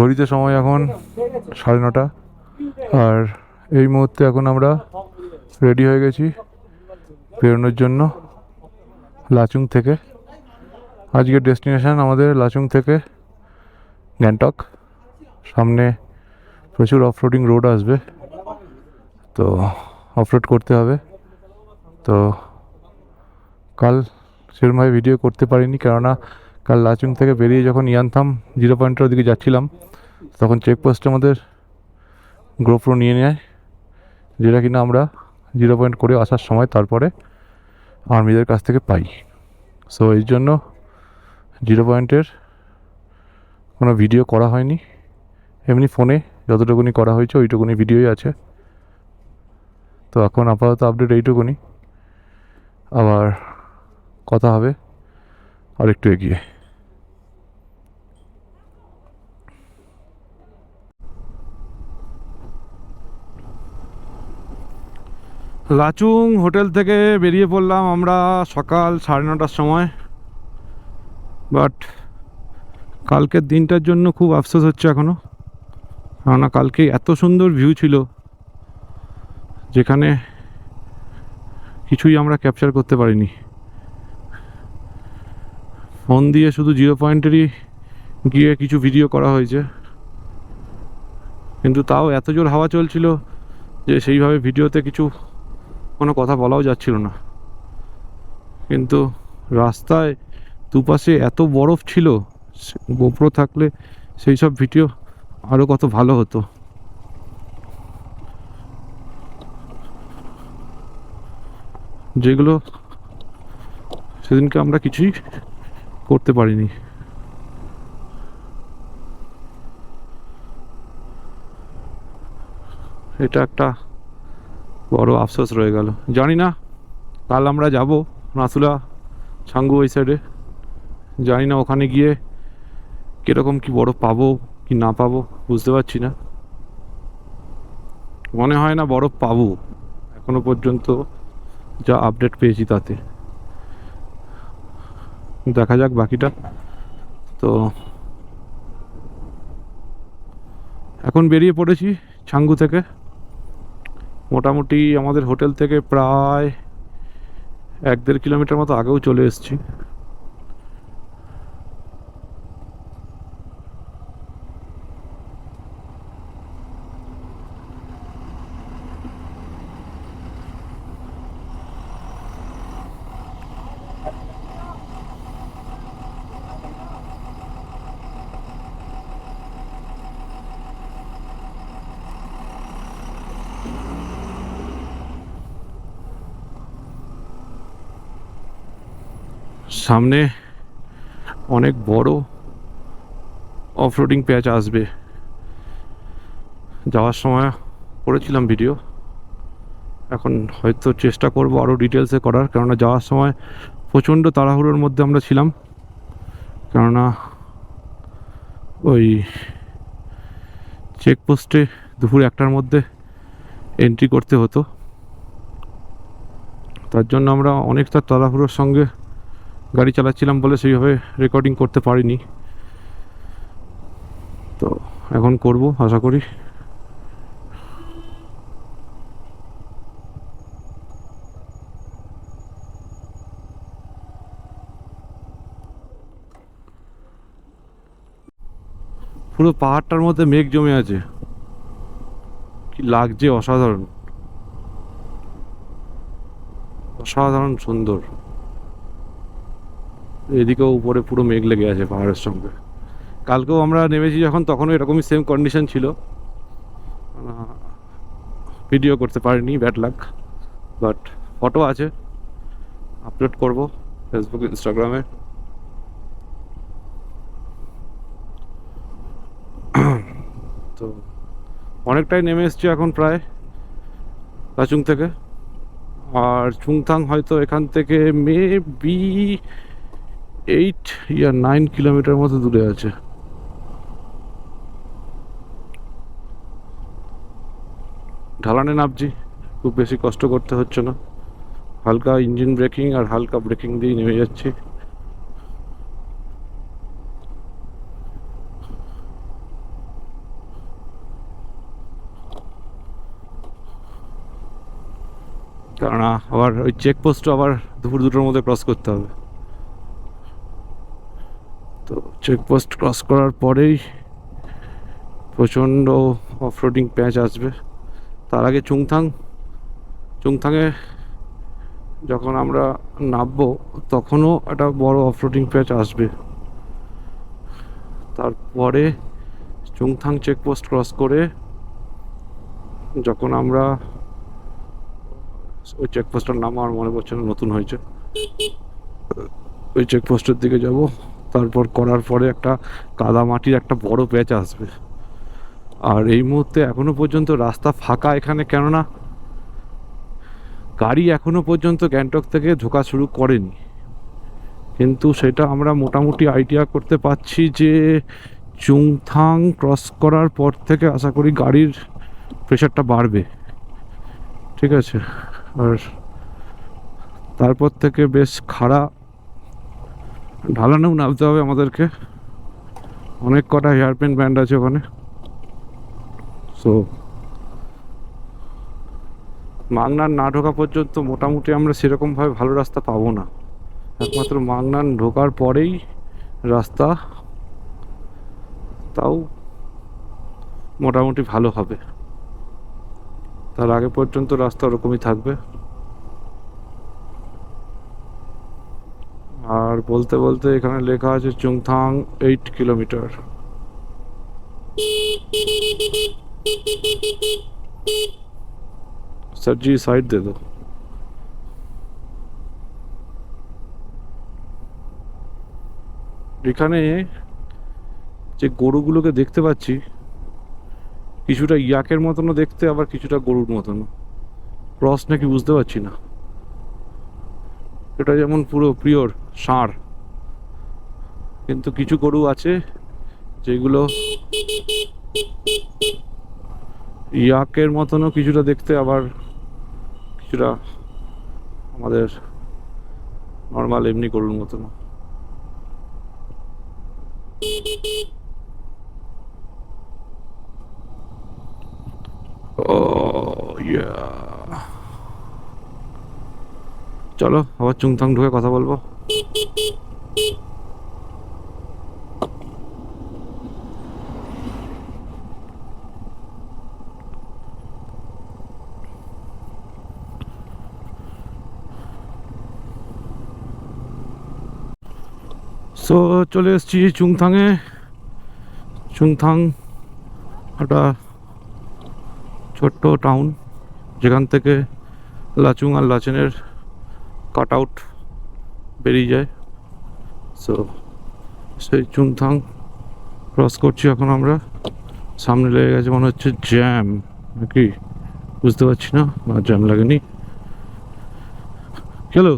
ঘড়িতে সময় এখন 9:30, আর এই মুহূর্তে এখন আমরা রেডি হয়ে গেছি বেরোনোর জন্য লাচুং থেকে। আজকের ডেস্টিনেশন আমাদের লাচুং থেকে গ্যাংটক। সামনে প্রচুর অফরোডিং রোড আসবে, তো অফরোড করতে হবে। তো কাল সেরকমভাবে ভিডিও করতে পারিনি, কেননা কাল লাচুং থেকে বেরিয়ে যখন ইয়ানথাম 0 পয়েন্টের দিকে যাচ্ছিলাম তখন চেকপোস্টে আমাদের গোপ্রো নিয়ে নেয়, যেটা কিনা আমরা 0 পয়েন্ট করে আসার সময় তারপরে আর্মিদের কাছ থেকে পাই। সো এই জন্য 0 পয়েন্টের কোনো ভিডিও করা হয়নি, এমনি ফোনে যতটুকুনি করা হয়েছে ওইটুকুনি ভিডিওই আছে। তো এখন আপাতত আপডেট এইটুকুনি, আবার কথা হবে আর একটু এগিয়ে। লাচুং হোটেল থেকে বেরিয়ে পড়লাম আমরা সকাল 9:30টার সময়। বাট কালকের দিনটার জন্য খুব আফসোস হচ্ছে এখনও, কেননা কালকে এত সুন্দর ভিউ ছিল যেখানে কিছুই আমরা ক্যাপচার করতে পারিনি। ফোন দিয়ে শুধু 0 পয়েন্টেরই গিয়ে কিছু ভিডিও করা হয়েছে, কিন্তু তাও এত জোর হাওয়া চলছিল যে সেইভাবে ভিডিওতে কিছু কোনো কথা বলাও যাচ্ছিল না। কিন্তু রাস্তায় দুপাশে এত বরফ ছিল, গোপ্রো থাকলে সেই সব ভিডিও আরও কত ভালো হতো। যেগুলো সেদিনকে আমরা কিছুই করতে পারিনি। এটা একটা বড় আফসোস রয়ে গেল। জানি না কাল আমরা যাব নাথুলা ছাঙ্গু ওই সাইডে, জানি না ওখানে গিয়ে কীরকম কি বরফ পাবো কি না পাবো বুঝতে পারছি না। মনে হয় না বরফ পাবো এখনো পর্যন্ত, যা আপডেট পেয়েছি তাতে। দেখা যাক বাকিটা। তো এখন বেরিয়ে পড়েছি ছাঙ্গু থেকে। মোটামুটি আমাদের হোটেল থেকে প্রায় 1-1.5 কিলোমিটার মতো আগেও চলে এসেছি। সামনে অনেক বড় অফরোডিং প্যাচ আসবে, যাওয়ার সময় করেছিলাম ভিডিও। এখন হয়তো চেষ্টা করব আরও ডিটেলসে করার, কেননা যাওয়ার সময় প্রচণ্ড তাড়াহুড়োর মধ্যে আমরা ছিলাম, কেননা ওই চেকপোস্টে দুপুর 1টার মধ্যে এন্ট্রি করতে হতো। তার জন্য আমরা অনেকটা তাড়াহুড়োর সঙ্গে গাড়ি চালাচ্ছিলাম বলে সেইভাবে রেকর্ডিং করতে পারিনি। তো এখন করব আশা করি। পুরো পাহাড়টার মধ্যে মেঘ জমে আছে, কি লাগছে অসাধারণ, অসাধারণ সুন্দর। এদিকেও উপরে পুরো মেঘ লেগে আছে পাহাড়ের সঙ্গে। কালকেও আমরা নেমেছি যখন, তখনও এরকমই সেম কন্ডিশন ছিল, ভিডিও করতে পারিনি, ব্যাড লাক। বাট ফটো আছে, আপলোড করব ফেসবুক ইনস্টাগ্রামে। তো অনেকটাই নেমে এসছি এখন প্রায় লাচুং থেকে। আর চুংথাং হয়তো এখান থেকে মেবি 8 বা 9 কিলোমিটার মতো দূরে আছে। ঢালানে নামছি, খুব বেশি কষ্ট করতে হচ্ছে না, হালকা ইঞ্জিন ব্রেকিং আর হালকা ব্রেকিং দিয়ে নেমে যাচ্ছি। কেননা আবার ওই চেকপোস্টও আবার দুপুর 2টোর মধ্যে ক্রস করতে হবে। তো চেকপোস্ট ক্রস করার পরেই প্রচণ্ড অফরোডিং প্যাচ আসবে। তার আগে চুংথাংয়ে যখন আমরা নামবো তখনও একটা বড় অফরোডিং প্যাচ আসবে। তারপরে চুংথাং চেকপোস্ট ক্রস করে যখন আমরা ওই চেকপোস্টটার নাম আমার মনে পড়ছে না, নতুন হয়েছে, ওই চেকপোস্টের দিকে যাব। তারপর করার পরে একটা কাদামাটির একটা বড় প্যাচ আসবে। আর এই মুহূর্তে এখনো পর্যন্ত রাস্তা ফাঁকা এখানে, কেননা গাড়ি এখনো পর্যন্ত গ্যাংটক থেকে ঢোকা শুরু করেনি। কিন্তু সেটা আমরা মোটামুটি আইডিয়া করতে পারছি যে চুংথাং ক্রস করার পর থেকে আশা করি গাড়ির প্রেশারটা বাড়বে। ঠিক আছে, আর তারপর থেকে বেশ খাড়া ঢালানেও নামতে হবে আমাদেরকে। অনেক কটা হেয়ারপিন ব্যান্ড আছে ওখানে। সো মাংনান না ঢোকা পর্যন্ত মোটামুটি আমরা সেরকমভাবে ভালো রাস্তা পাবো না। একমাত্র মাংনান ঢোকার পরেই রাস্তা তাও মোটামুটি ভালো হবে, তার আগে পর্যন্ত রাস্তা ওরকমই থাকবে। আর বলতে বলতে এখানে লেখা আছে চুংথাং 8 কিলোমিটার। सर जी साइड दे दो। এখানে যে গরুগুলোকে দেখতে পাচ্ছি কিছুটা ইয়াকের মতনও দেখতে, আবার কিছুটা গরুর মতনও। ক্রস নাকি বুঝতে পারছি না। এটা যেমন পুরো পিওর ষাঁড়, কিন্তু কিছু গরু আছে যেগুলো ইয়াকের মতনও কিছুটা দেখতে, আবার কিছুটা আমাদের নর্মাল এমনি গরুর মতনও। চলো আবার চুংথাং ঢুকে কথা বলবো। সো চলে এসেছি চুংথাংয়ে। চুংথাং একটা ছোট্ট টাউন, যেখান থেকে লাচুং আর লাচেনের কাট আউট বেরিয়ে যায়। সো সেই চুংথাং ক্রস করছি এখন আমরা। সামনে লেগে গেছে মনে হচ্ছে জ্যাম, নাকি বুঝতে পারছি না। জ্যাম লাগেনি। চলো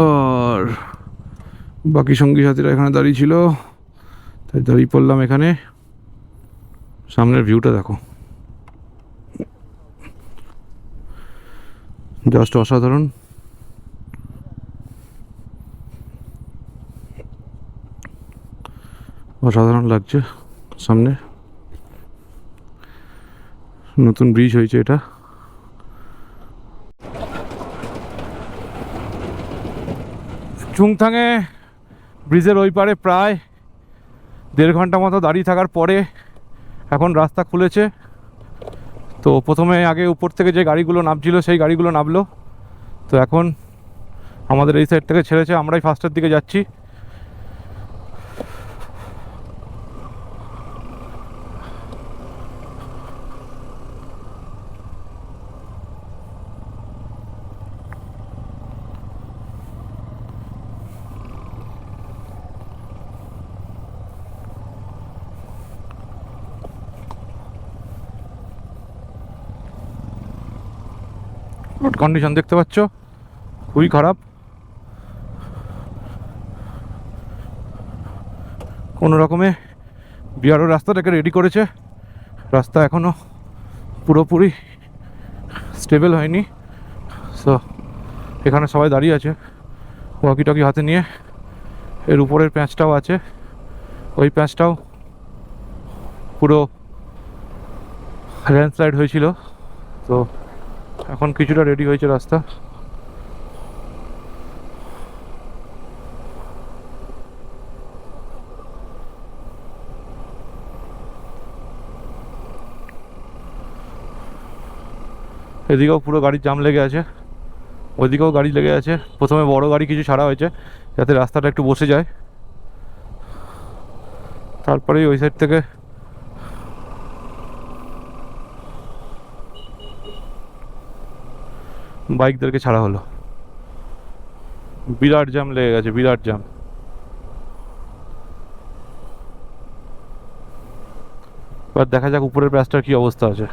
আর বাকি সঙ্গী সাথীরা এখানে দাঁড়িয়ে ছিল, তাই দাঁড়িয়ে পড়লাম এখানে। সামনের ভিউটা দেখো, জাস্ট অসাধারণ। অসাধারণ লাগছে। সামনে নতুন ব্রিজ হয়েছে এটা। চুংথাংয়ে ব্রিজের ওই পারে প্রায় 1.5 ঘন্টা মতো দাঁড়িয়ে থাকার পরে এখন রাস্তা খুলেছে। তো প্রথমে আগে উপর থেকে যে গাড়িগুলো নামছিল সেই গাড়িগুলো নামলো। তো এখন আমাদের এই সাইড থেকে ছেড়েছে, আমরাই ফার্স্টের দিকে যাচ্ছি। রোড কন্ডিশন দেখতে পাচ্ছ, খুবই খারাপ। কোনো রকমে বিআরও রাস্তাটাকে রেডি করেছে। রাস্তা এখনও পুরোপুরি স্টেবল হয়নি। সো এখানে সবাই দাঁড়িয়ে আছে ওয়াকি টকি হাতে নিয়ে। এর উপরের প্যাঁচটাও আছে, ওই প্যাঁচটাও পুরো ল্যান্ডস্লাইড হয়েছিল, তো এখন কিছুটা রেডি হয়েছে রাস্তা। এদিকেও পুরো গাড়ির জাম লেগে আছে, ওইদিকেও গাড়ি লেগে আছে। প্রথমে বড় গাড়ি কিছু ছাড়া হয়েছে যাতে রাস্তাটা একটু বসে যায়, তারপরেই ওই সাইড থেকে বাইকদেরকে ছাড়া হলো। বিরাট জ্যাম লেগে গেছে, বিরাট জ্যাম। এবার দেখা যাক উপরের প্যাচটার কি অবস্থা আছে।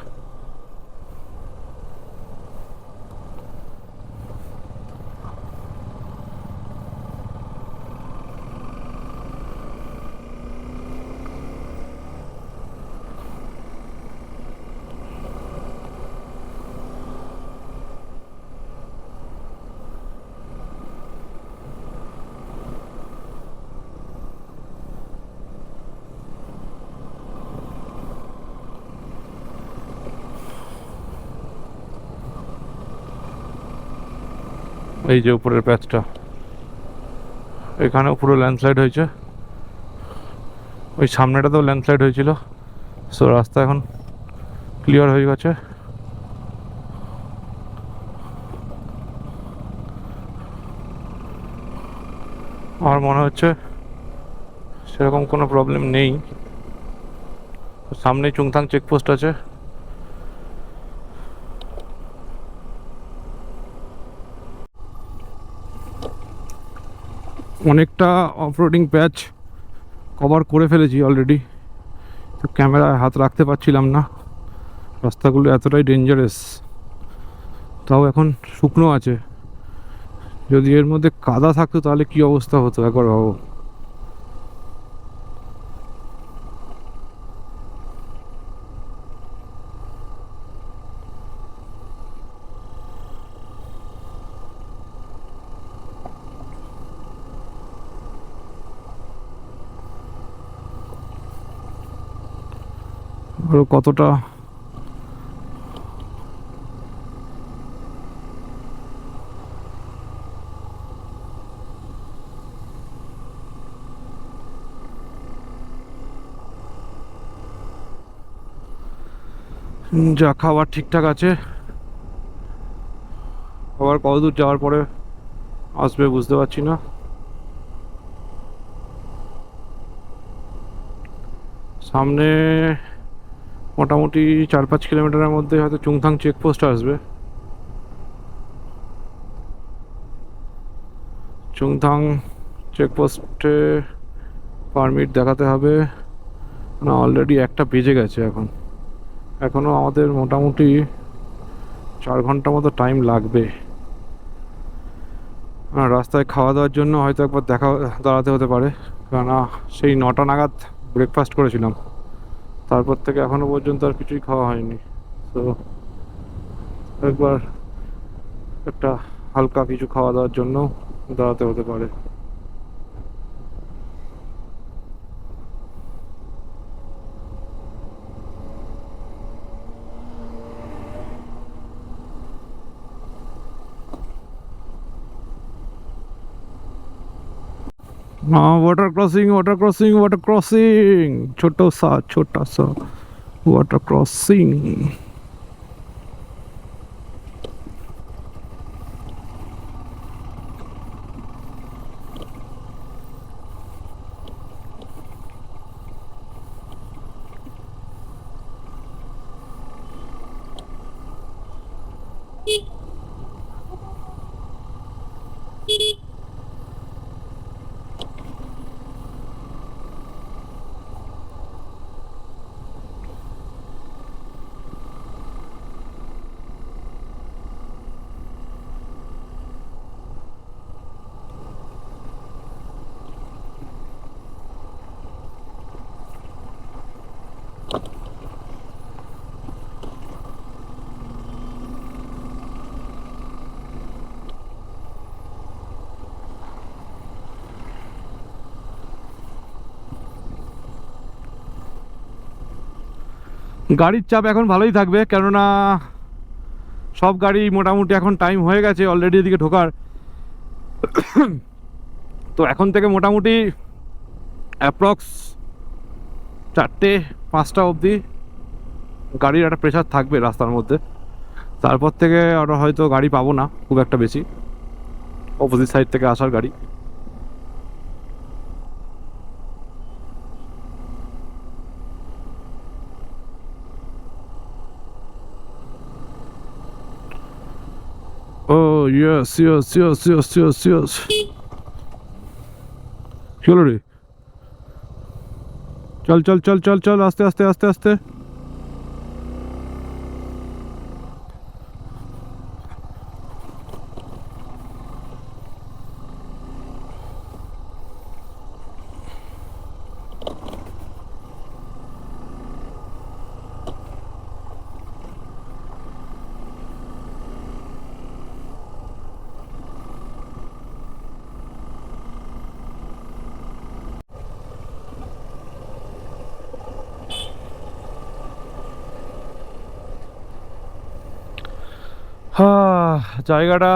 এই যে উপরের প্যাচটা, এখানেও পুরো ল্যান্ডস্লাইড হয়েছে, ওই সামনেটাতেও ল্যান্ডস্লাইড হয়েছিল। সো রাস্তা এখন ক্লিয়ার হয়ে গেছে। আমার মনে হচ্ছে সেরকম কোনো প্রবলেম নেই। সামনে চুংথাং চেকপোস্ট আছে। অনেকটা অফরোডিং প্যাচ কভার করে ফেলেছি অলরেডি, তো ক্যামেরায় হাত রাখতে পারছিলাম না, রাস্তাগুলো এতটাই ডেঞ্জারাস। তাও এখন শুকনো আছে, যদি এর মধ্যে কাদা থাকতো তাহলে কি অবস্থা হতো একবার ভাবো। আরো কতটা যা খাবার ঠিকঠাক আছে, আবার কতদূর যাওয়ার পরে আসবে বুঝতে পারছি না। সামনে মোটামুটি 4-5 কিলোমিটারের মধ্যে হয়তো চুংথাং চেকপোস্ট আসবে। চুংথাং চেকপোস্টে পারমিট দেখাতে হবে না, অলরেডি 1টা বেজে গেছে। এখনও আমাদের মোটামুটি 4 ঘন্টা মতো টাইম লাগবে। রাস্তায় খাওয়া দাওয়ার জন্য হয়তো একবার দাঁড়াতে হতে পারে, কেননা সেই 9টা নাগাদ ব্রেকফাস্ট করেছিলাম, তারপর থেকে এখনো পর্যন্ত আর কিছুই খাওয়া হয়নি। তো একবার একটা হালকা কিছু খাওয়া দাওয়ার জন্য দাঁড়াতে হতে পারে। हाँ, water crossing, water crossing, water crossing, छोटा सा वाटर क्रॉसिंग। গাড়ির চাপ এখন ভালোই থাকবে, কেননা সব গাড়ি মোটামুটি এখন টাইম হয়ে গেছে অলরেডি এদিকে ঢোকার। তো এখন থেকে মোটামুটি অ্যাপ্রক্স 4টে 5টা অবধি গাড়ির একটা প্রেশার থাকবে রাস্তার মধ্যে। তারপর থেকে আর হয়তো গাড়ি পাবো না খুব একটা বেশি, অপোজিট সাইড থেকে আসার গাড়ি। ও yes yes yes yes yes yes. কি হলো রে? চল চল চল চল চল, আস্তে আস্তে আস্তে আস্তে। হ্যাঁ, জায়গাটা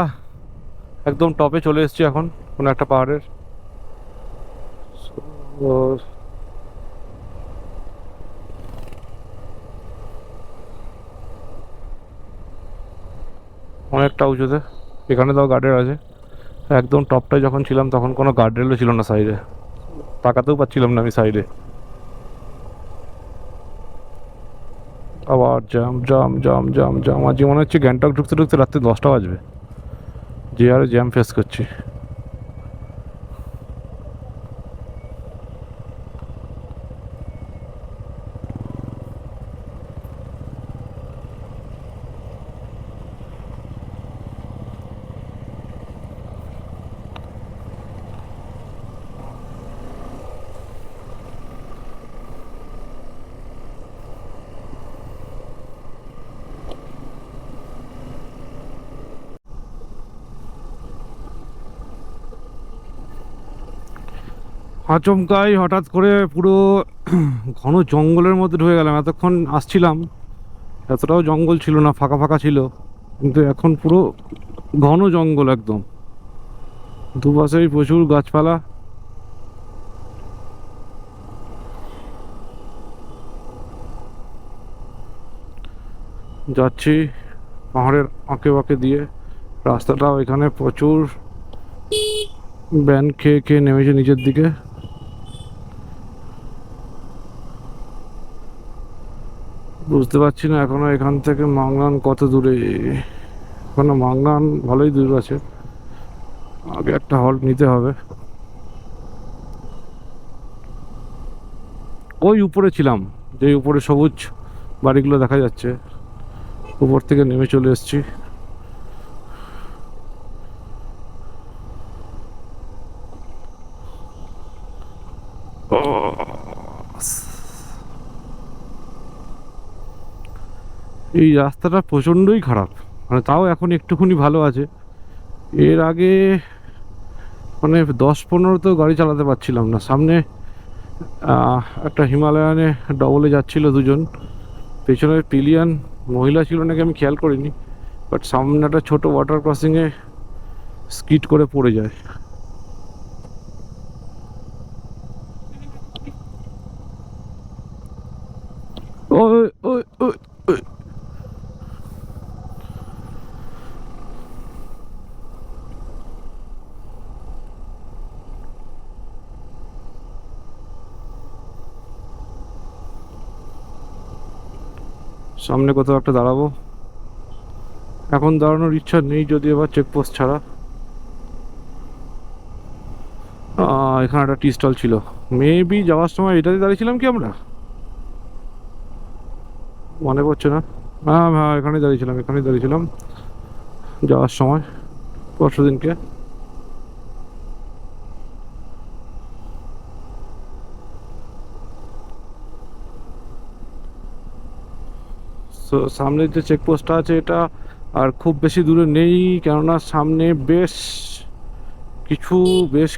একদম টপে চলে এসেছি এখন, কোনো একটা পাহাড়ের। তো অনেকটা উঁচুতে, এখানে তাও গার্ডের আছে। একদম টপটায় যখন ছিলাম তখন কোনো গার্ডরেলও ছিল না সাইডে, তাকাতেও পাচ্ছিলাম না আমি সাইডে। আবার জাম জাম জাম জাম জাম, আজ মনে হচ্ছে গ্যাংটক ঢুকতে ঢুকতে রাত্রি 10টা বাজবে, যে আরে জ্যাম ফেস করছি। আচমকাই হঠাৎ করে পুরো ঘন জঙ্গলের মধ্যে ঢুকে গেলাম। এতক্ষণ আসছিলাম এতটাও জঙ্গল ছিল না, ফাঁকা ফাঁকা ছিল, কিন্তু এখন পুরো ঘন জঙ্গল একদম, দুপাশেই প্রচুর গাছপালা। যাচ্ছি পাহাড়ের আঁকে বাঁকে দিয়ে, রাস্তাটাও এখানে প্রচুর ব্যান খেয়ে খেয়ে নেমেছে নিচের দিকে। বুঝতে পারছি না এখনো এখান থেকে মাংলান কত দূরে। এখনো মাংলান ভালোই দূর আছে, আগে একটা হল্ট নিতে হবে। ওই উপরে ছিলাম, যে উপরে সবুজ বাড়িগুলো দেখা যাচ্ছে, উপর থেকে নেমে চলে এসেছি। এই রাস্তাটা প্রচণ্ডই খারাপ, মানে তাও এখন একটুখানি ভালো আছে। এর আগে মানে 10-15 তো গাড়ি চালাতে পারছিলাম না। সামনে একটা হিমালয়ানে ডবলে যাচ্ছিল দুজন, পেছনের পিলিয়ান মহিলা ছিল নাকি আমি খেয়াল করিনি, বাট সামনে একটা ছোটো ওয়াটার ক্রসিংয়ে স্কিড করে পড়ে যায়। ওই ওই ওই ওই। সামনে কোথাও একটা দাঁড়াবো, এখন দাঁড়ানোর ইচ্ছা নেই যদি এবার চেকপোস্ট ছাড়া। এখানে একটা টি স্টল ছিল, মেবি যাওয়ার সময় এটাতে দাঁড়িয়েছিলাম কি আমরা, মনে পড়ছে না। হ্যাঁ হ্যাঁ, এখানেই দাঁড়িয়েছিলাম, এখানেই দাঁড়িয়েছিলাম যাওয়ার সময় পরশু দিনকে। তো সামনে যে চেকপোস্টটা আছে এটা আর খুব বেশি দূরে নেই, কেননা সামনে বেশ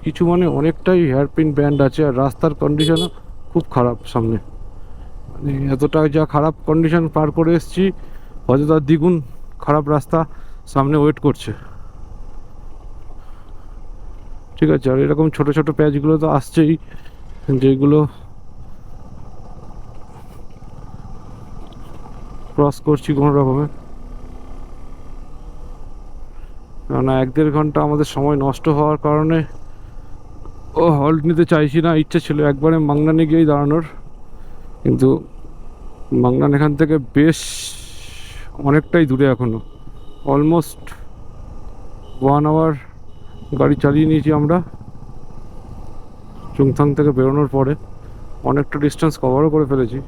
কিছু মানে অনেকটাই হেয়ারপিন ব্যান্ড আছে, আর রাস্তার কন্ডিশনও খুব খারাপ সামনে। মানে এতটা যা খারাপ কন্ডিশন পার করে এসেছি, হয়তো তার দ্বিগুণ খারাপ রাস্তা সামনে ওয়েট করছে। ঠিক আছে, আর এরকম ছোট ছোট প্যাচগুলো তো আসছেই, যেগুলো ক্রস করছি কোনো রকমে। কেননা 1-1.5 ঘন্টা আমাদের সময় নষ্ট হওয়ার কারণে ও হল্ট নিতে চাইছি না। ইচ্ছে ছিল একবারে মাংনানে গিয়েই দাঁড়ানোর, কিন্তু মাংনান এখান থেকে বেশ অনেকটাই দূরে, এখনো অলমোস্ট 1 আওয়ার গাড়ি চালিয়ে নিয়েছি আমরা চুংথাং থেকে বেরোনোর পরে। অনেকটা ডিস্টেন্স কভারও করে ফেলেছি।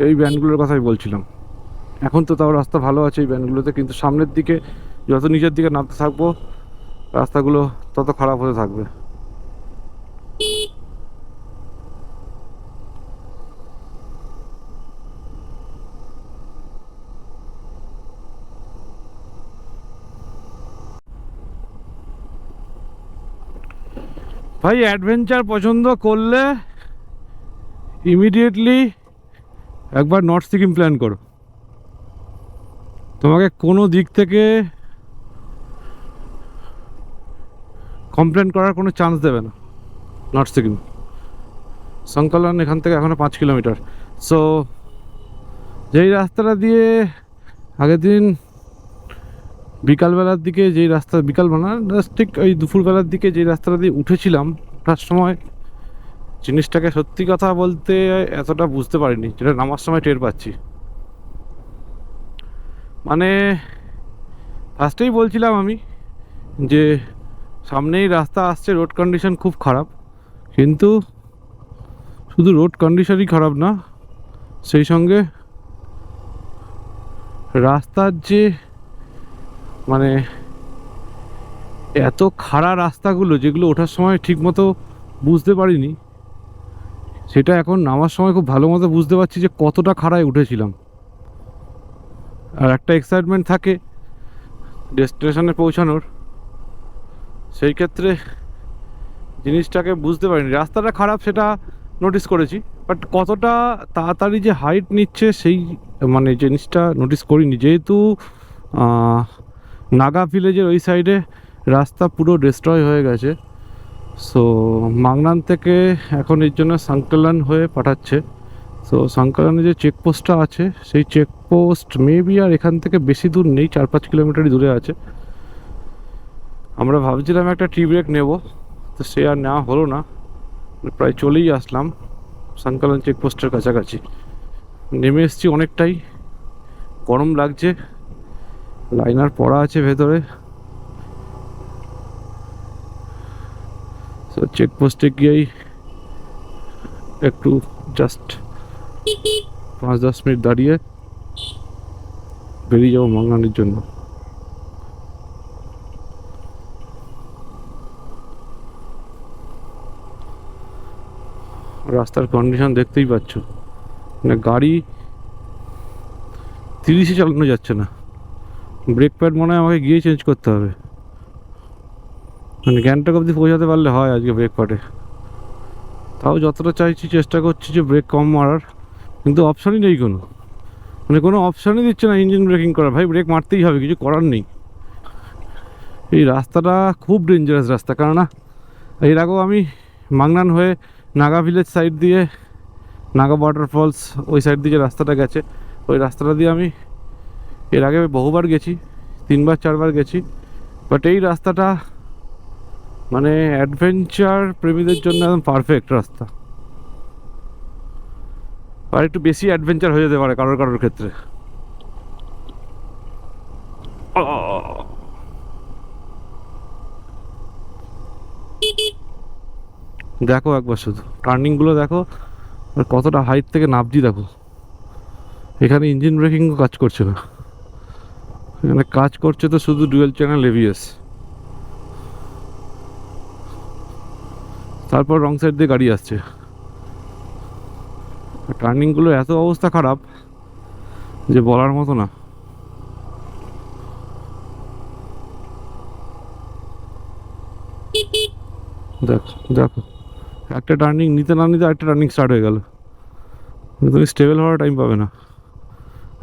এই ব্যান্ডগুলোর কথাই বলছিলাম। এখন তো তাও রাস্তা ভালো আছে এই ব্যান্ডগুলোতে, কিন্তু সামনের দিকে যত নিচের দিকে নামতে থাকবো রাস্তাগুলো তত খারাপ হতে থাকবে। ভাই অ্যাডভেঞ্চার পছন্দ করলে ইমিডিয়েটলি একবার নর্থ সিকিম প্ল্যান করো। তোমাকে কোনো দিক থেকে কমপ্লেন করার কোনো চান্স দেবে না নর্থ সিকিম। সংকলন এখান থেকে এখনও 5 কিলোমিটার। সো যেই রাস্তাটা দিয়ে আগের দিন বিকালবেলার দিকে, যেই রাস্তা বিকালবেলা ঠিক ওই দুপুরবেলার দিকে যেই রাস্তাটা দিয়ে উঠেছিলাম, ওঠার সময় জিনিসটাকে সত্যি কথা বলতে এতটা বুঝতে পারিনি, যেটা নামার সময় টের পাচ্ছি। মানে ফার্স্টেই বলছিলাম আমি যে সামনেই রাস্তা আসছে, রোড কন্ডিশন খুব খারাপ, কিন্তু শুধু রোড কন্ডিশনই খারাপ না, সেই সঙ্গে রাস্তার যে মানে এত খাড়া রাস্তাগুলো, যেগুলো ওঠার সময় ঠিক মতো বুঝতে পারিনি, সেটা এখন নামার সময় খুব ভালো মতো বুঝতে পারছি যে কতটা খাড়ায় উঠেছিলাম। আর একটা এক্সাইটমেন্ট থাকে ডেস্টিনেশনে পৌঁছানোর, সেই ক্ষেত্রে জিনিসটাকে বুঝতে পারিনি। রাস্তাটা খারাপ সেটা নোটিস করেছি, বাট কতটা তাড়াতাড়ি যে হাইট নিচ্ছে সেই মানে জিনিসটা নোটিস করিনি, যেহেতু নাগা ভিলেজের ওই সাইডে রাস্তা পুরো ডিস্ট্রয় হয়ে গেছে। সো মাংনান থেকে এখন এর জন্য সংকলন হয়ে পাঠাচ্ছে। সো সংকলনে যে চেকপোস্টটা আছে, সেই চেকপোস্ট মেবি আর এখান থেকে বেশি দূর নেই, 4-5 কিলোমিটারই দূরে আছে। আমরা ভাবছিলাম একটা টি ব্রেক নেব, তো সে আর নেওয়া হলো না। প্রায় চলেই আসলাম সংকলন চেকপোস্টের কাছাকাছি। নেমে এসেছি, অনেকটাই গরম লাগছে, লাইনার পড়া আছে ভেতরে। তো চেকপোস্টে গিয়েই একটু জাস্ট 5-10 মিনিট দাঁড়িয়ে বেরিয়ে যাবো মাংনানের জন্য। রাস্তার কন্ডিশন দেখতেই পাচ্ছ, মানে গাড়ি 30-এ চালানো যাচ্ছে না। ব্রেক প্যাড মনে হয় আমাকে গিয়ে চেঞ্জ করতে হবে, মানে গ্যাংটক অবধি পৌঁছাতে পারলে হয় আজকে ব্রেক প্যাডে। তাও যতটা চাইছি চেষ্টা করছি যে ব্রেক কম মারার, কিন্তু অপশানই নেই কোনো, মানে কোনো অপশানই দিচ্ছে না ইঞ্জিন ব্রেকিং করার। ভাই ব্রেক মারতেই হবে, কিছু করার নেই। এই রাস্তাটা খুব ডেঞ্জারাস রাস্তা, কেননা এর আগেও আমি মাংনান হয়ে নাগা ভিলেজ সাইড দিয়ে, নাগা ওয়াটারফলস ওই সাইড দিয়ে যে রাস্তাটা গেছে, ওই রাস্তাটা দিয়ে আমি এর আগে বহুবার গেছি, 3-4 বার গেছি। বাট এই রাস্তাটা মানে অ্যাডভেঞ্চার প্রেমীদের জন্য একদম পারফেক্ট রাস্তা। আর একটু বেশি অ্যাডভেঞ্চার হয়ে যেতে পারে কারোর কারোর ক্ষেত্রে। দেখো একবার শুধু টার্নিংগুলো দেখো, আর কতটা হাইট থেকে নামছি দেখো। এখানে ইঞ্জিন ব্রেকিংও কাজ করছে না, এখানে কাজ করছে তো শুধু ডুয়েল চ্যানেল এবিএস। তারপর রং সাইড দিয়ে গাড়ি আসছে। টার্নিংগুলো এত অবস্থা খারাপ যে বলার মতো না। দেখো দেখো, একটা টার্নিং নিতে না নিতে একটা টার্নিং স্টার্ট হয়ে গেল, তুমি স্টেবল হওয়ার টাইম পাবে না।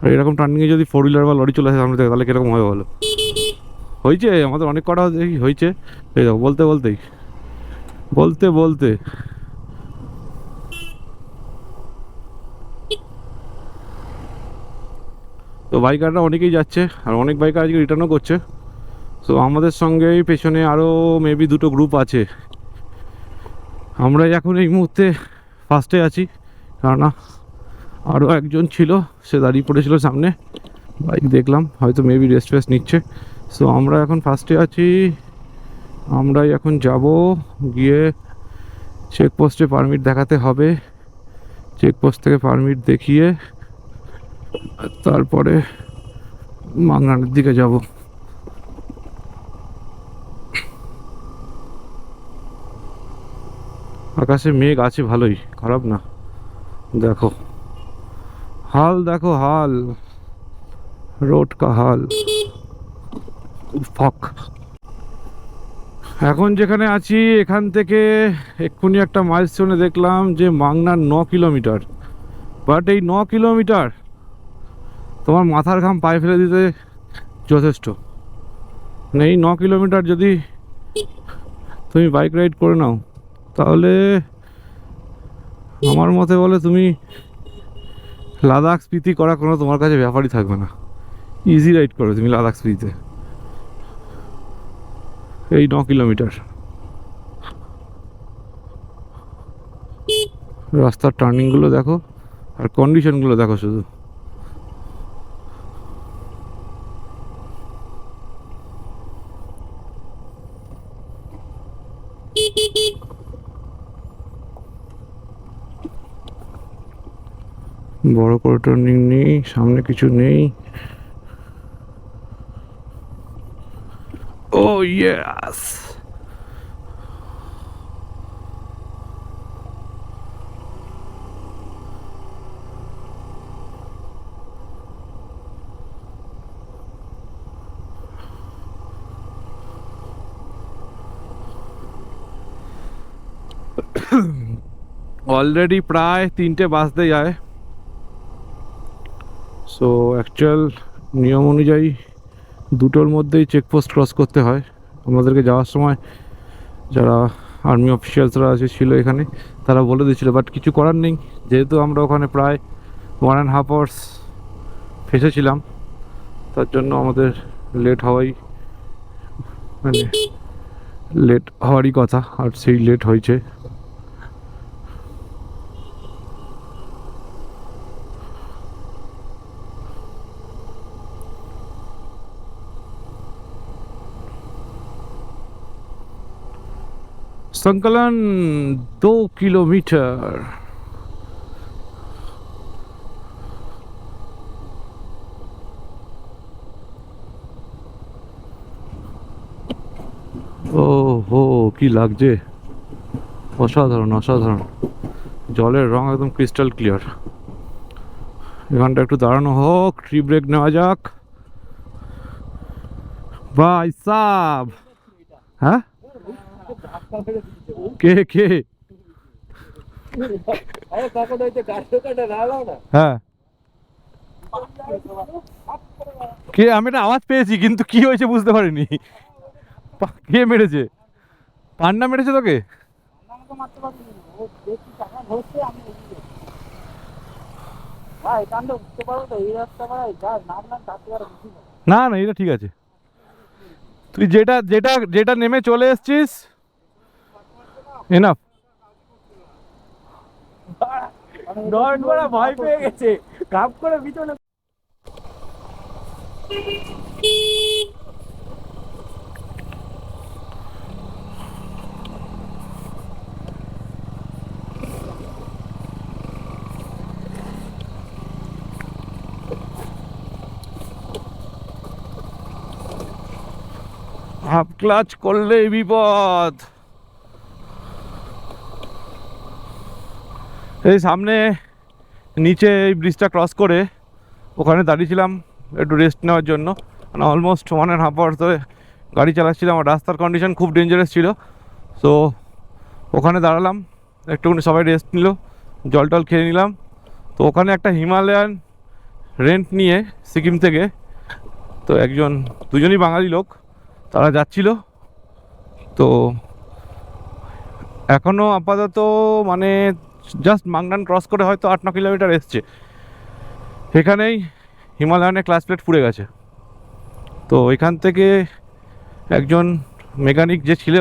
আর এরকম টার্নিংয়ে যদি ফোর হুইলার বা লরি চলে আসে সামনে থেকে, তাহলে কীরকম হবে বলো? হয়েছে আমাদের অনেক কটা হয়েছে। এই দেখো, বলতে বলতেই বলতে বলতে তো বাইকাররা অনেকেই যাচ্ছে, আর অনেক বাইকার আজকে রিটার্নও করছে। তো আমাদের সঙ্গেই পেছনে আরও মেবি দুটো গ্রুপ আছে। আমরা এখন এই মুহূর্তে ফার্স্টে আছি, কেননা আরও একজন ছিল, সে দাঁড়িয়ে পড়েছিল সামনে, বাইক দেখলাম, হয়তো মেবি রেস্ট ফেস্ট নিচ্ছে। সো আমরা এখন ফার্স্টে আছি। আমরাই এখন যাব, গিয়ে চেকপোস্টে পারমিট দেখাতে হবে। চেকপোস্ট থেকে পারমিট দেখিয়ে তারপরে মাংনানের দিকে যাব। আকাশে মেঘ আছে ভালোই, খারাপ না। দেখো হাল, দেখো হাল, রোড কা হাল, ফক। এখন যেখানে আছি এখান থেকে এক্ষুনি একটা মাইলস্টোনে দেখলাম যে মাংনার 9 কিলোমিটার। বাট এই 9 কিলোমিটার তোমার মাথার ঘাম পায়ে ফেলে দিতে যথেষ্ট। মানে এই 9 কিলোমিটার যদি তুমি বাইক রাইড করে নাও, তাহলে আমার মতে বলে তুমি লাদাখ স্পিতি করা কোনো তোমার কাছে ব্যাপারই থাকবে না। ইজি রাইড করো তুমি লাদাখ স্পিতিতে এই 9 কিলোমিটার। রাস্তার টার্নিংগুলো দেখো, আর কন্ডিশনগুলো দেখো শুধু। বড় করে টার্নিং নেই, সামনে কিছু নেই। ও ইয়েস, অলরেডি প্রায় 3টে বাজতে যায়। সো অ্যাকচুয়াল নিয়ম অনুযায়ী দুটোর মধ্যেই চেকপোস্ট ক্রস করতে হয়। আমাদেরকে যাওয়ার সময় যারা আর্মি অফিসিয়ালসরা আছে ছিল এখানে, তারা বলে দিয়েছিল, বাট কিছু করার নেই, যেহেতু আমরা ওখানে প্রায় 1.5 আওয়ার্স ফেসেছিলাম, তার জন্য আমাদের লেট হওয়াই, মানে লেট হওয়ারই কথা, আর সেই লেট হয়েছে। संकलन 2 किलोमीटर। ও হো, কি লাগছে, অসাধারণ অসাধারণ। জলের রং একদম ক্রিস্টাল ক্লিয়ার। এখানটা একটু দাঁড়ানো হোক, ট্রি ব্রেক নেওয়া যাক। ভাই সাব, হ্যাঁ কে কে, হ্যাঁ কে, আমি একটা আওয়াজ পেয়েছি কিন্তু কি হয়েছে বুঝতে পারিনি। কে মেরেছে? পান্ডা মেরেছে তোকে? না না, এটা ঠিক আছে। তুই যেটা যেটা যেটা নেমে চলে এসছিস, এনাফ। ভয় পেয়ে গেছে, কাপ করে পিছনে। হাফ ক্লাচ করলেই বিপদ। এই সামনে নিচে এই ব্রিজটা ক্রস করে ওখানে দাঁড়িয়েছিলাম একটু রেস্ট নেওয়ার জন্য, মানে অলমোস্ট 1.5 আওয়ার্স ধরে গাড়ি চালাচ্ছিলাম, আর রাস্তার কন্ডিশন খুব ডেঞ্জারাস ছিল। তো ওখানে দাঁড়ালাম, একটুখানি সবাই রেস্ট নিল, জল টল খেয়ে নিলাম। তো ওখানে একটা হিমালয়ান রেন্ট নিয়ে সিকিম থেকে, তো দুজনই বাঙালি লোক, তারা যাচ্ছিল। তো এখনও আপাতত মানে জাস্ট মাংনান ক্রস করে হয়তো 8-9 কিলোমিটার এসছে, এখানেই হিমালয়ানের ক্লাস প্লেট পুড়ে গেছে। তো এখান থেকে একজন মেকানিক যে ছিল,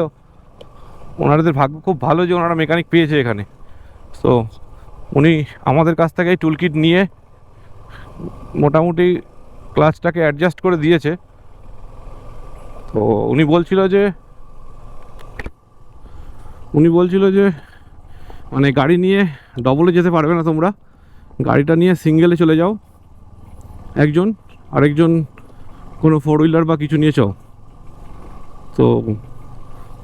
ওনাদের ভাগ্য খুব ভালো যে ওনারা মেকানিক পেয়েছে এখানে। তো উনি আমাদের কাছ থেকে টুল কিট নিয়ে মোটামুটি ক্লাচটাকে অ্যাডজাস্ট করে দিয়েছে। তো উনি বলছিল যে মানে গাড়ি নিয়ে ডবলে যেতে পারবে না তোমরা, গাড়িটা নিয়ে সিঙ্গেলে চলে যাও, একজন আরেকজন কোনো 4 হুইলার বা কিছু নিয়ে চাও। তো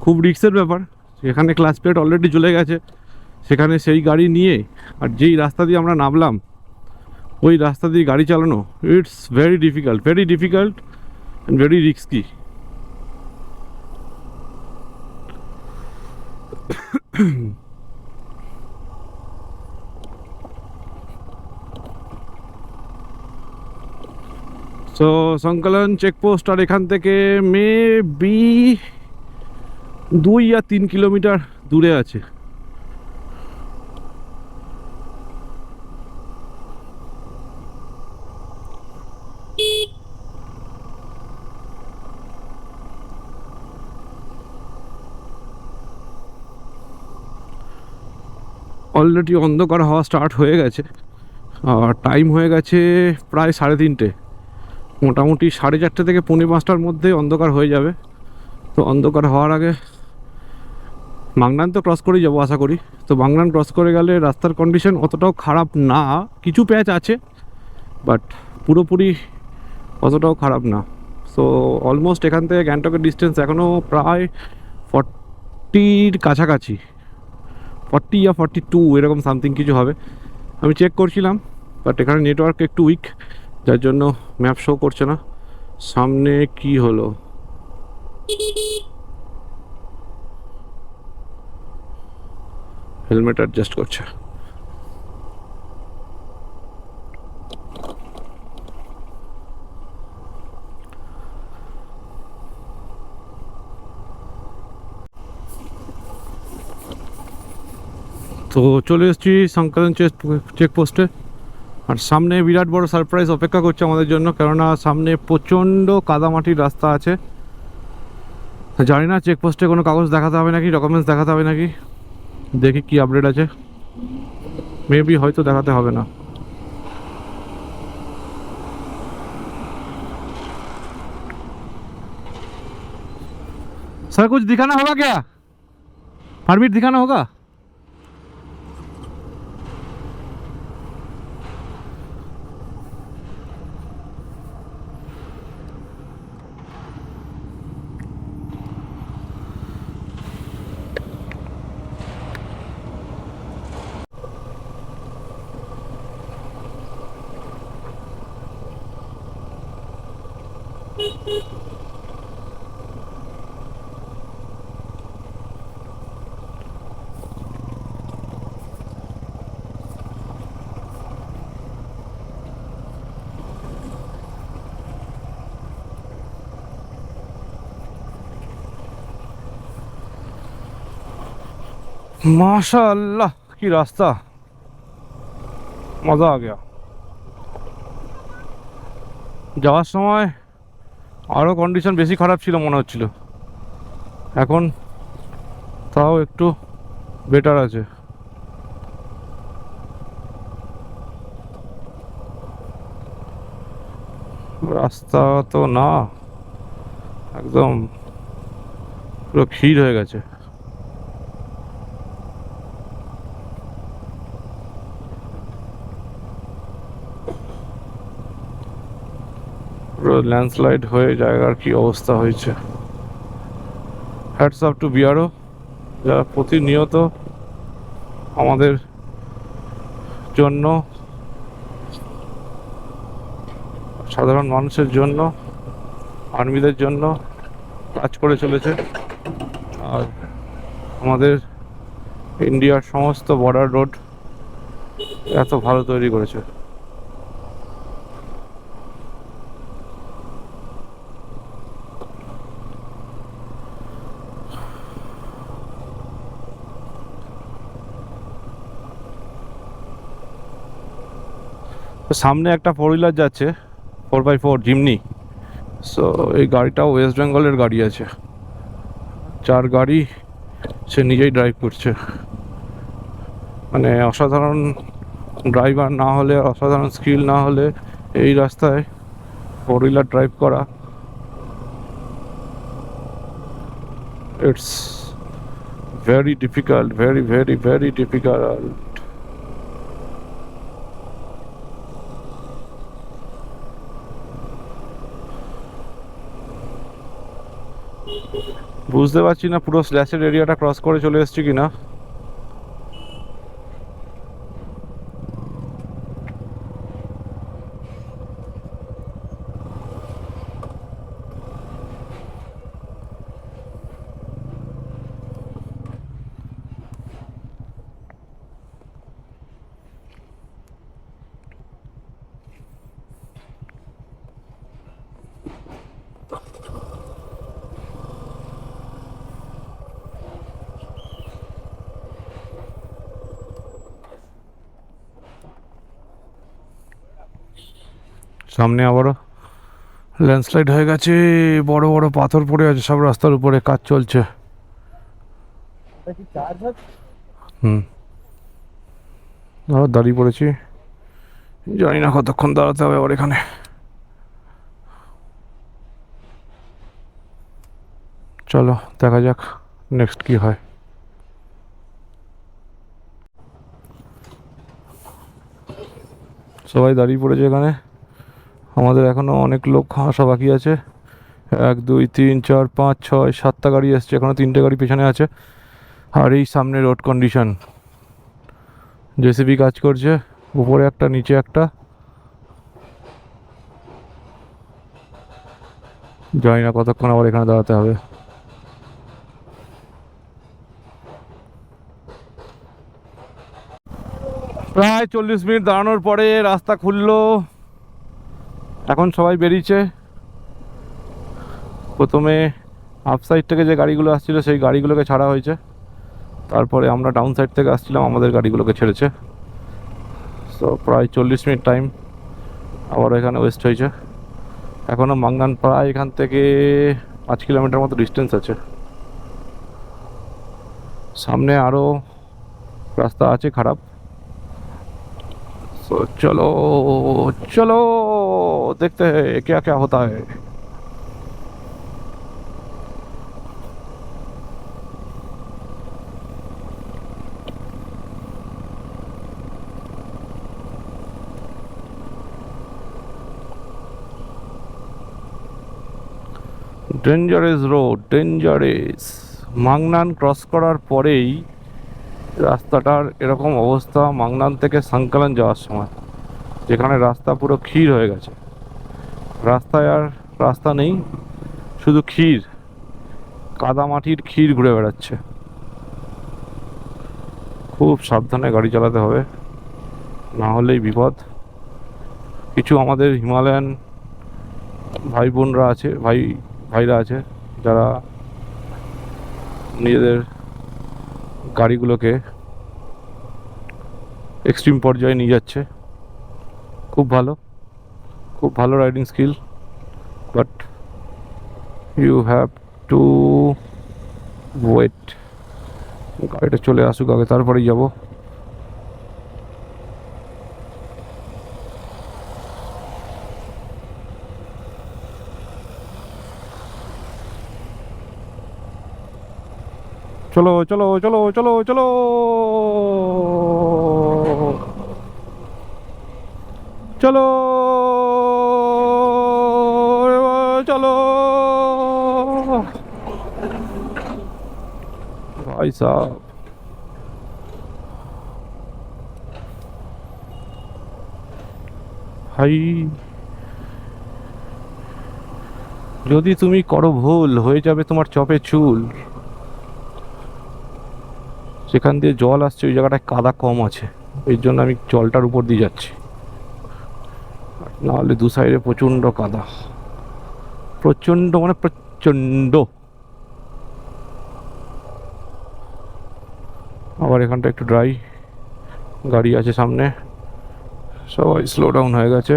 খুব রিস্কের ব্যাপার, সেখানে ক্লাচ প্লেট অলরেডি চলে গেছে, সেখানে সেই গাড়ি নিয়ে আর যেই রাস্তা দিয়ে আমরা নামলাম ওই রাস্তা দিয়ে গাড়ি চালানো, it's very difficult and very risky. তো সংকলন চেকপোস্ট আর এখান থেকে মেবি 2 বা 3 কিলোমিটার দূরে আছে। অলরেডি অন্ধকার হওয়া স্টার্ট হয়ে গেছে, আর টাইম হয়ে গেছে প্রায় 3:30। মোটামুটি 4:30 থেকে 4:45টার মধ্যে অন্ধকার হয়ে যাবে। তো অন্ধকার হওয়ার আগে মাংনান তো ক্রস করেই যাবো আশা করি। তো মাংনান ক্রস করে গেলে রাস্তার কন্ডিশন অতটাও খারাপ না, কিছু প্যাচ আছে, বাট পুরোপুরি অতটাও খারাপ না। সো অলমোস্ট এখান থেকে গ্যাংটকের ডিস্টেন্স এখনও প্রায় 40-র কাছাকাছি, 40 বা 42 এরকম সামথিং কিছু হবে। আমি চেক করছিলাম, বাট এখানে নেটওয়ার্ক একটু উইক, যার জন্য ম্যাপ শো করছে না। সামনে কি হলো, হেলমেট অ্যাডজাস্ট করছে। তো চলে এসেছি সংকলন চেকপোস্টে, আর সামনে বিরাট বড় সারপ্রাইজ অপেক্ষা করছে আমাদের জন্য, কেননা সামনে প্রচণ্ড কাদামাটির রাস্তা আছে। জানি না চেকপোস্টে কোনো কাগজ দেখাতে হবে নাকি, ডকুমেন্টস দেখাতে হবে নাকি, দেখি কি আপডেট আছে। মেবি হয়তো দেখাতে হবে না। सर कुछ दिखाना होगा क्या, परमिट दिखाना होगा? माशाअल्लाह की रास्ता, मज़ा आ गया। যাওয়ার সময় আরও কন্ডিশন বেশি খারাপ ছিল মনে হচ্ছিল, এখন তাও একটু বেটার আছে। রাস্তা তো না, একদম পুরো ক্ষীর হয়ে গেছে। পুরো ল্যান্ডস্লাইড হয়ে জায়গার কি অবস্থা হয়েছে। হ্যাটস অফ টু বিআরও, যারা প্রতিনিয়ত আমাদের জন্য, সাধারণ মানুষের জন্য, আর্মিদের জন্য কাজ করে চলেছে। আর আমাদের ইন্ডিয়ার সমস্ত বর্ডার রোড এত ভালো তৈরি করেছে। সামনে একটা 4 হুইলার যাচ্ছে, 4x4 জিমনি। সো এই গাড়িটাও ওয়েস্ট বেঙ্গলের গাড়ি আছে, যার গাড়ি সে নিজেই ড্রাইভ করছে। মানে অসাধারণ ড্রাইভার না হলে, অসাধারণ স্কিল না হলে এই রাস্তায় 4 হুইলার ড্রাইভ করা, it's very difficult, very very very difficult. বুঝতে পারছি না পুরো স্ল্যাশের এরিয়াটা ক্রস করে চলে এসেছি কিনা। সামনে আবারও ল্যান্ডস্লাইড হয়ে গেছে, বড় বড় পাথর পড়ে আছে সব রাস্তার উপরে, কাজ চলছে। আবার দাঁড়িয়ে পড়েছি, জানি না কতক্ষণ দাঁড়াতে হবে আবার এখানে। চলো দেখা যাক নেক্সট কি হয়। সবাই দাঁড়িয়ে পড়েছে এখানে, আমাদের এখনও অনেক লোক আসা বাকি আছে। 1 2 3 4 5 6 7টা গাড়ি এসছে, এখনও 3টে গাড়ি পেছনে আছে। আর এই সামনে রোড কন্ডিশন, জেসিবি কাজ করছে, উপরে একটা নিচে একটা, জানি না কতক্ষণ আবার এখানে দাঁড়াতে হবে। প্রায় 40 মিনিট দাঁড়ানোর পরে রাস্তা খুললো, এখন সবাই বেরিয়েছে। প্রথমে আপ সাইড থেকে যে গাড়িগুলো আসছিল সেই গাড়িগুলোকে ছাড়া হয়েছে, তারপরে আমরা ডাউন সাইড থেকে আসছিলাম, আমাদের গাড়িগুলোকে ছেড়েছে। সো প্রায় 40 মিনিট টাইম আবার এখানে ওয়েস্ট হয়েছে। এখনও মাংনান প্রায় এখান থেকে 5 কিলোমিটার মতো ডিস্টেন্স আছে, সামনে আরও রাস্তা আছে খারাপ। तो चलो चलो देखते हैं क्या क्या होता है। Dangerous road, dangerous. মাংনান ক্রস করার পরেই রাস্তাটার এরকম অবস্থা, মাংনান থেকে সাংকালান যাওয়ার সময়, যেখানে রাস্তা পুরো ক্ষীর হয়ে গেছে। রাস্তায় আর রাস্তা নেই, শুধু ক্ষীর, কাদামাটির ক্ষীর ঘুরে বেড়াচ্ছে। খুব সাবধানে গাড়ি চালাতে হবে, না হলেই বিপদ। কিছু আমাদের হিমালয়ান ভাই বোনরা আছে, ভাইরা আছে, যারা নিজেদের গাড়িগুলোকে এক্সট্রিম পর্যায়ে নিয়ে যাচ্ছে। খুব ভালো, খুব ভালো riding skill, but you have to wait. গাড়িটা চলে আসুক আগে, তারপরেই যাব। চলো চলো চলো চলো চলো চলো চলো ভাই সাহেব। ভাই যদি তুমি করো ভুল, হয়ে যাবে তোমার চপে চুল। সেখান দিয়ে জল আসছে, ওই জায়গাটায় কাদা কম আছে, এই জন্য আমি জলটার উপর দিয়ে যাচ্ছি, নাহলে দু সাইডে প্রচণ্ড কাদা, প্রচণ্ড মানে প্রচণ্ড। আবার এখানটা একটু ড্রাই, গাড়ি আছে সামনে, সবাই স্লো ডাউন হয়ে গেছে,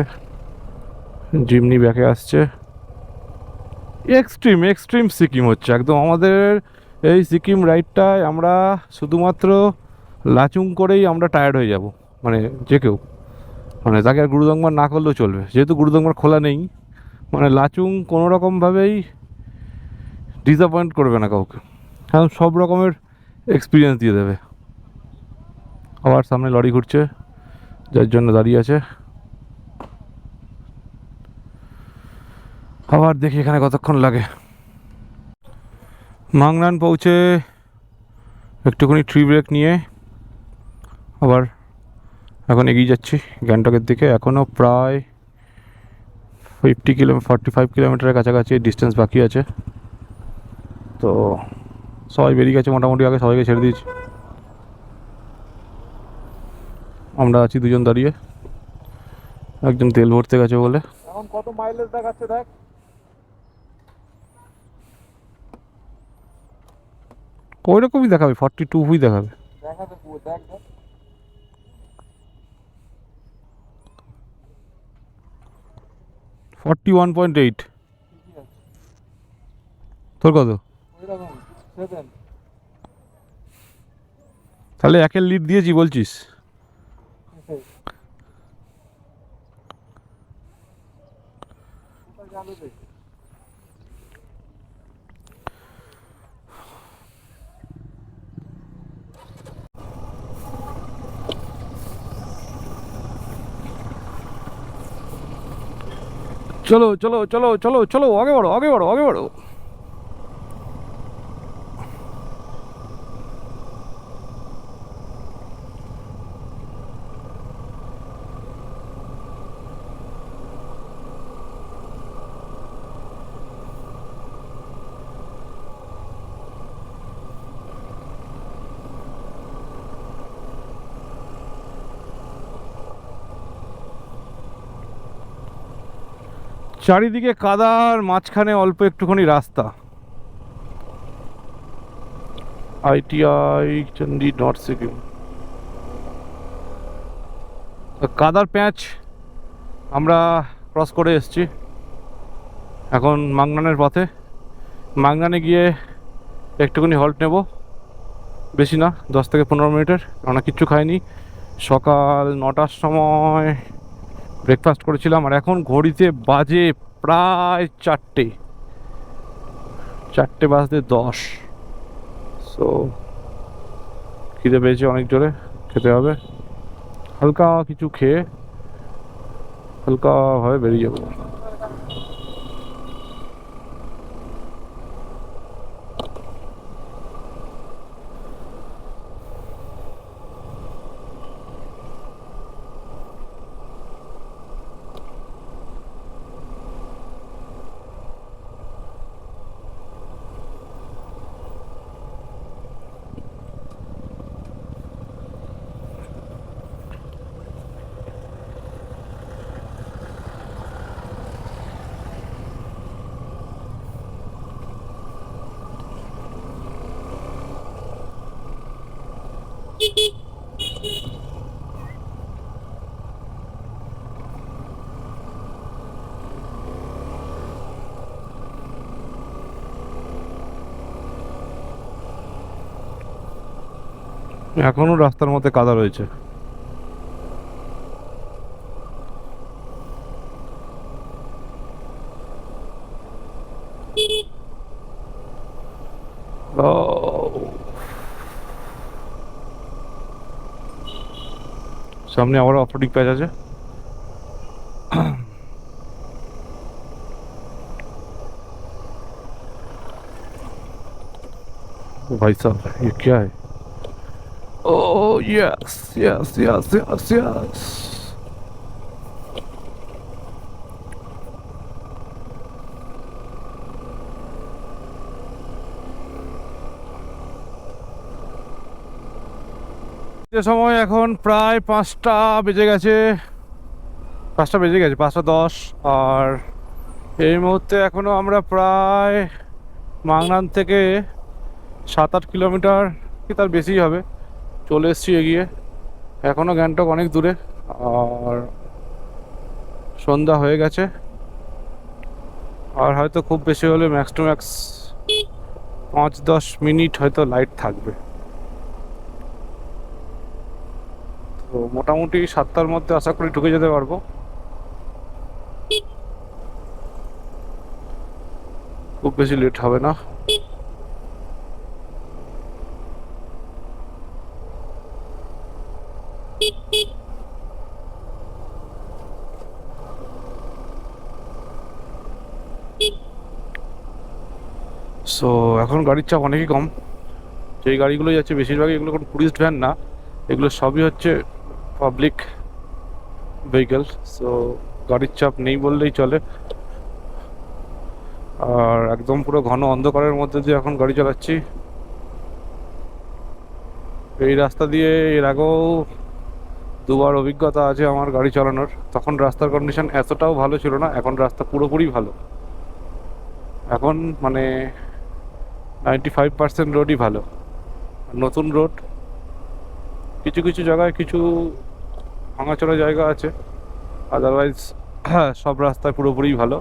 জিমনি ব্যাকে আসছে। এক্সট্রিম এক্সট্রিম সিকিম হচ্ছে একদম আমাদের এই সিকিম রাইডটায়। আমরা শুধুমাত্র লাচুং করেই আমরা টায়ার্ড হয়ে যাব, মানে যে কেউ, মানে তাকে আর গুরুদংমার না করলেও চলবে, যেহেতু গুরুদংমার খোলা নেই। মানে লাচুং কোনো রকমভাবেই ডিসঅ্যাপয়েন্ট করবে না কাউকে, কারণ সব রকমের এক্সপিরিয়েন্স দিয়ে দেবে। আবার সামনে লরি ঘুরছে, যার জন্য দাঁড়িয়ে আছে। আবার দেখি এখানে কতক্ষণ লাগে। মাংনান পৌঁছে একটুখানি ট্রি ব্রেক নিয়ে আবার এখন এগিয়ে যাচ্ছি গ্যাংটকের দিকে। এখনও প্রায় 45 কিলোমিটারের কাছাকাছি ডিস্টেন্স বাকি আছে। তো সবাই বেরিয়ে গেছে মোটামুটি, আগে সবাইকে ছেড়ে দিয়েছি, আমরা আছি দুজন দাঁড়িয়ে। একজন তেল ভরতে গেছে বলে। এখন কত মাইলেজ দেখাচ্ছে দেখ। ওই রকমই দেখাবে, 42 দেখাবে। দেখাবে দেখ দেখ। 41.8। তোর কত? ওইরকম 7। তাহলে একের লিড দিয়েছি বলছিস? চলো চলো চলো চলো চলো, আগে বাড়ো আগে বাড়ো আগে বাড়ো। চারিদিকে কাদার মাঝখানে অল্প একটুখানি রাস্তা। ITI Chandi north Sikkim. কাদার প্যাঁচ আমরা ক্রস করে এসেছি, এখন মাংনানের পথে। মাংনানে গিয়ে একটুখানি হল্ট নেব, বেশি না, 10 থেকে 15 মিনিটের, আমরা কিচ্ছু খাইনি। সকাল 9টার সময় ব্রেকফাস্ট করেছিলাম, আর এখন ঘড়িতে বাজে প্রায় 4টে বাজতে 10। সো খিদে পেয়েছে অনেক জোরে, খেতে হবে। হালকা কিছু খেয়ে হালকাভাবে বেরিয়ে যাবো। এখনো রাস্তার মধ্যে কাদা রয়েছে। সামনে আবার অফরোডিং প্যাচ আছে। भाई साहब ये क्या है? Oh yes yes yes yes yes। যে সময় এখন প্রায় 5টা বেজে গেছে, 5:10। আর এই মুহূর্তে এখনও আমরা প্রায় মাংনান থেকে 7-8 কিলোমিটার কি তার বেশি হবে চলে এসেছি এগিয়ে। এখনও গ্যাংটক অনেক দূরে, আর সন্ধ্যা হয়ে গেছে। আর হয়তো খুব বেশি হলে ম্যাক্স টু ম্যাক্স 5-10 মিনিট হয়তো লাইট থাকবে। তো মোটামুটি 7টার মধ্যে আশা করি ঢুকে যেতে পারবো। খুব বেশি লেট হবে না। সো এখন গাড়ির চাপ অনেকই কম। যেই গাড়িগুলো যাচ্ছে বেশিরভাগই এগুলো কোনো টুরিস্ট ভ্যান না, এগুলো সবই হচ্ছে পাবলিক ভেহিকেল। সো গাড়ির চাপ নেই বললেই চলে। আর একদম পুরো ঘন অন্ধকারের মধ্যে দিয়ে এখন গাড়ি চালাচ্ছি। এই রাস্তা দিয়ে এর আগেও দুবার অভিজ্ঞতা আছে আমার গাড়ি চালানোর। তখন রাস্তার কন্ডিশন এতটাও ভালো ছিল না, এখন রাস্তা পুরোপুরি ভালো। এখন মানে 95% রোডই ভালো। নতুন রোড, কিছু কিছু জায়গায় কিছু ভাঙাচোরা জায়গা আছে, আদারওয়াইজ সব রাস্তায় পুরোপুরি ভালো।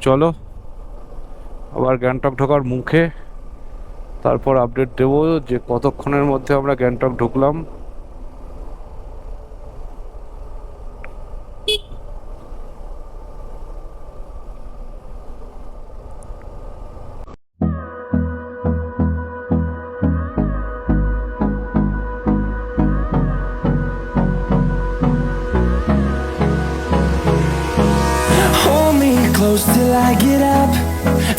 চলো আবার গ্যাংটক ঢোকার মুখে, তারপর আপডেট দেবো যে কতক্ষণের মধ্যে আমরা গ্যাংটক ঢুকলাম। Hold me close till I get up.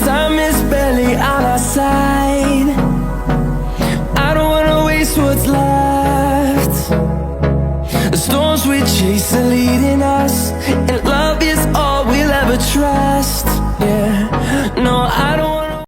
Time is barely on our side. I don't wanna waste what's left. The storms we chase are leading us, and love is all we'll ever trust.